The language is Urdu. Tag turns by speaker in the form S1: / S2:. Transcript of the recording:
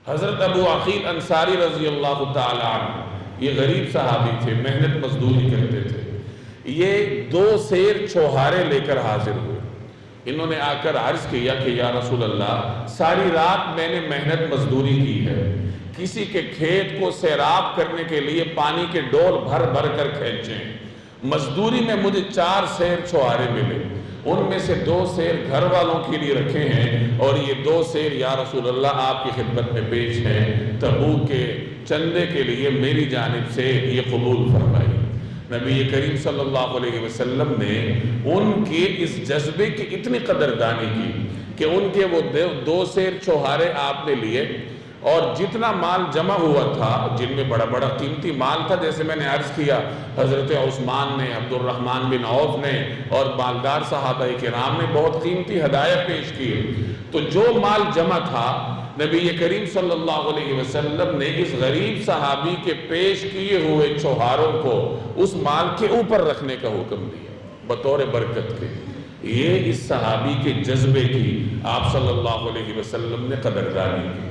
S1: حضرت ابو عقیل انصاری رضی اللہ تعالی عنہ، یہ غریب صحابی تھے، محنت مزدوری کرتے تھے. یہ 2 سیر چھوہارے لے کر حاضر ہوئے. انہوں نے آ کر عرض کیا کہ یا رسول اللہ، ساری رات میں نے محنت مزدوری کی ہے، کسی کے کھیت کو سیراب کرنے کے لیے پانی کے ڈول بھر بھر کر کھینچے، مزدوری میں مجھے 4 سیر چھوہارے ملے، ان میں سے 2 سیر گھر والوں کے لیے رکھے ہیں اور یہ 2 سیر یا رسول اللہ آپ کی خدمت میں پیش ہیں، تبوک کے چندے کے لیے میری جانب سے یہ قبول فرمائی. نبی کریم صلی اللہ علیہ وسلم نے ان کے اس جذبے کی اتنی قدردانی کی کہ ان کے وہ 2 سیر چھوہارے آپ نے لیے، اور جتنا مال جمع ہوا تھا، جن میں بڑا بڑا قیمتی مال تھا، جیسے میں نے عرض کیا حضرت عثمان نے، عبد الرحمن بن عوف نے اور مالدار صحابہ کرام نے بہت قیمتی ہدایہ پیش کی، تو جو مال جمع تھا نبی کریم صلی اللہ علیہ وسلم نے اس غریب صحابی کے پیش کیے ہوئے چھوہاروں کو اس مال کے اوپر رکھنے کا حکم دیا بطور برکت کے. یہ اس صحابی کے جذبے کی آپ صلی اللہ علیہ وسلم نے قدردانی کی.